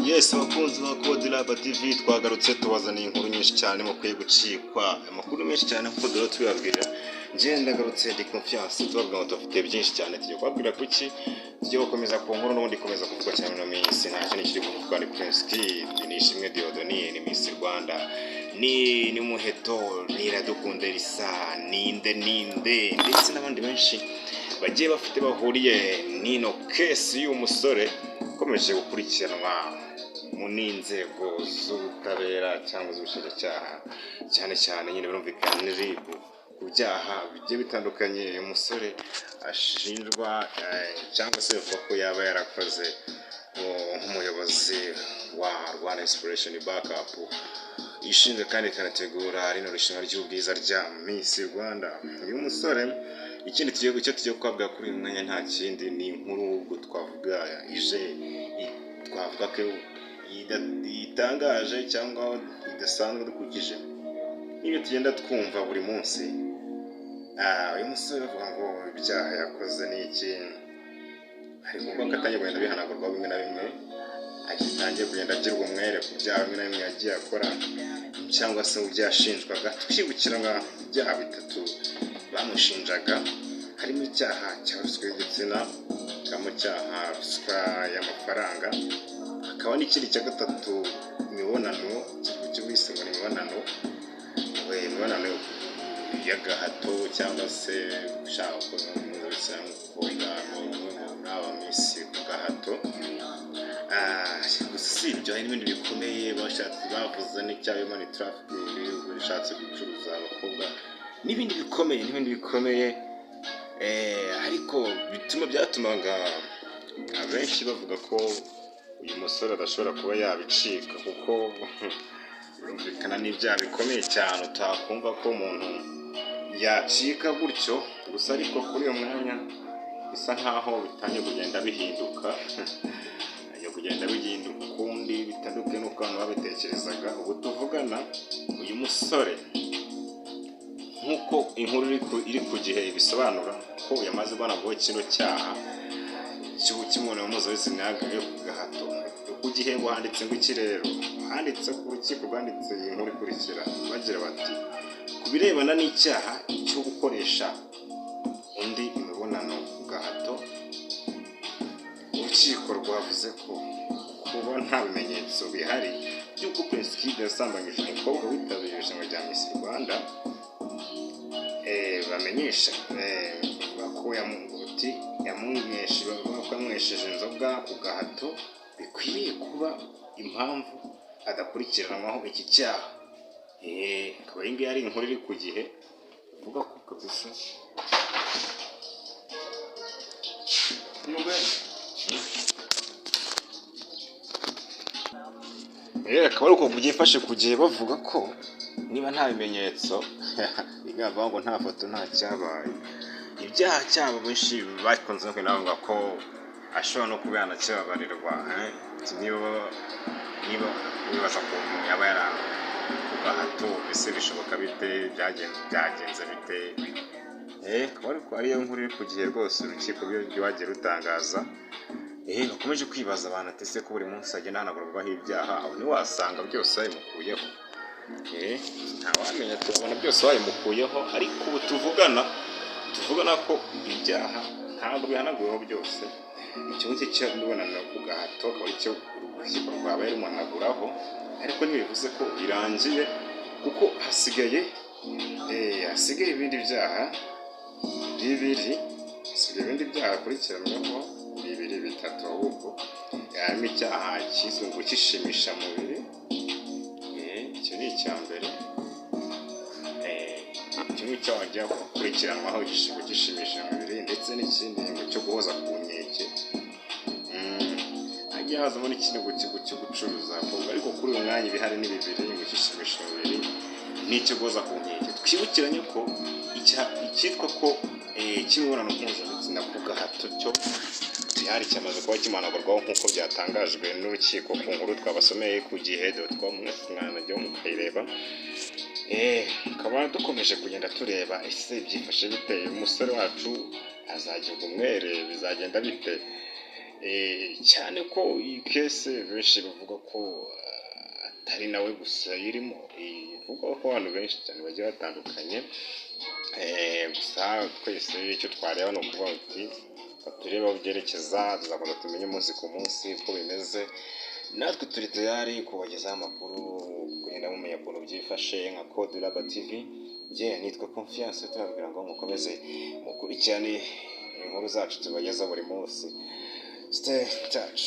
Yes, abakunzi ba Code Lab TV twagarutse tubazaniye inkuru nyinshi cyane mukwiye gucikwa. Amakuru menshi cyane kuko dore tubabwira. Nje ndagarutse ndi confiance tubabwira ngo tufite byinshi cyane tugiye kubabwira kuki tugiye gukomeza ku nkuru n'ubundi komeza kuvuga cyane no minsi nta kintu kiri kuvugwa ni Prince Kid ni Ishimwe Dieudonné ni Miss Rwanda ni Muheto ni Iradukunda Elisa ninde ndetse n'abandi benshi bagiye bafite bahuriye n'ino case y'umusore ukomeje gukurikiranwa mu n'inzego z'ubutabera cyangwa z'ubushinjacyaha cyane nyine birumvikana RIB ku byaha bigiye bitandukanye uyu musore ashinjwa cyangwa se avuga ko yaba yarakoze nk'umuyobozi wa Rwanda Inspiration Backup ishinzwe kandi ikanategura rino rushanwa ry'ubwiza rya Miss Rwanda. Uyu musore ikindi tugiye kwabwa kuri uyu mwanya nta kindi ni inkuru ubwo twavuga twavuga ko itangaje cyangwa idasanzwe dukurikije iyo tugenda twumva buri munsi. Uyu musore avuga ngo ibyaha yakoze ni iki, hari kuvuga ko atangiye kugenda bihanagurwa bimwe na bimwe, agitangiye kugenda agirwa umwere ku byaha bimwe na bimwe yagiye akora cyangwa se byashinjwaga. Twibukira nka ibyaha bitatu bamushinjaga, harimo icyaha cya ruswa y'igitsina, hakabamo icyaha ruswa y'amafaranga, hakaba n'ikindi cya gatatu imibonano cy'ubwise ngo ni imibonano y'agahato cyangwa se gushaka mpuzabitsina n'aba Miss ku gahato. Gusa si ibyo hari n'ibindi bikomeye bavuze n'icyaha human trafficking, bishatse gucuruza abakobwa n'ibindi bikomeye ariko byatumaga abenshi bavuga ko uyu musore adashobora kuba yabicika kuko birumvikana n'ibyaha bikomeye cyane utakumva ko umuntu yacika gutyo. Gusa ariko kuri uyu mwanya bisa nkaho bitangiye kugenda bihinduka ukundi bitandukanye n'uko abantu babitekerezaga. Ubu tuvugana uyu musore nk'uko inkuru iri ku gihe ibisobanura ko yamaze guhanagurwaho kino cyaha cy'imibonano mpuzabitsina yo ku gahato. Ku gihe handitse ngo iki rero, handitse ku rukiko rwanditse iyi nkuru ikurikira bagira bati ku birebana n'icyaha cyo gukoresha undi imibonano ku gahato, urukiko rwavuze ko kuba nta bimenyetso bihari by'uko Prince Kid yasambanyije umukobwa witabiriye irushanwa rya Miss Rwanda bamenyesha ko yamwesheje inzoga ku gahato bikwiriye kuba impamvu adakurikiranwaho iki cyaha. Akaba iyi ngiyi ari inkuru iri ku gihe ivuga ko kabisa akaba ari uko byifashe ku gihe bavuga ko niba nta bimenyetso bigaragara ngo nta foto nta cyabaye. Ibyaha cyabo benshi bakunze no kwinavuga ko ashobora no kuba yanakibabarirwa. Niba wibaza ko umuntu yaba ku gahato ese bishoboka bite, byagenze bite? Akaba ariyo nkuru iri ku gihe rwose urukiko rwagiye rutangaza. Bakomeje kwibaza abantu ati ese ko buri munsi agenda ahanagurwaho ibyaha, aho ntiwasanga byose babimukuyeho? Ntawamenya, tubona byose babimukuyeho, ariko ubu tuvugana ko ibyaha ntabwo bihanaguweho byose. Icyo ngicyo cy'imibonano ku gahato akaba ari cyo urukiko rwabaye rumanaguraho, ariko ntibivuze ko birangiye kuko hasigaye ibindi byaha akurikiranweho bitatu ahubwo. Harimo icyaha cyiswe ngo kishimisha mubiri, icyo ni icya mbere. Kimwe cyo wajya gukurikiranwaho gishimisha mubiri, ndetse n'ikindi ngo cyo guhoza ku nkeke. Hagiye hazamo n'ikindi cyo gucuruza abakobwa, ariko kuri uyu mwanya ibihari ni bibiri, ngo kishimisha mubiri n'icyo guhoza ku nkeke. Twibukiranye ko icyitwa ko cy'imibonano mpuzabitsina ku gahato cyo cyari cyamaze kuba kimanagurwaho nk'uko byatangajwe n'urukiko ku nkuru twabasomeye ku gihe.com, mwanajya mukayireba. Tukaba dukomeje kugenda tureba ese byifashe bite, umusore wacu azagirwa umwere, bizagenda bite? cyane ko iyi kese benshi bavuga ko atari nawe gusa irimo, ivuga ko abantu benshi cyane bagiye batandukanye. Gusa twese icyo twareba ni ukuvuga ati turebe aho byerekeza, tuzakomeza tumenye umunsi ku munsi uko bimeze. Natwe turi tayari kubagezaho amakuru, kugenda mumenya ukuntu byifashe nka Code Lab TV. Njye nitwa Confiance, turababwira ngo mukomeze mukurikirane inkuru zacu tubageza buri munsi. Stay in touch.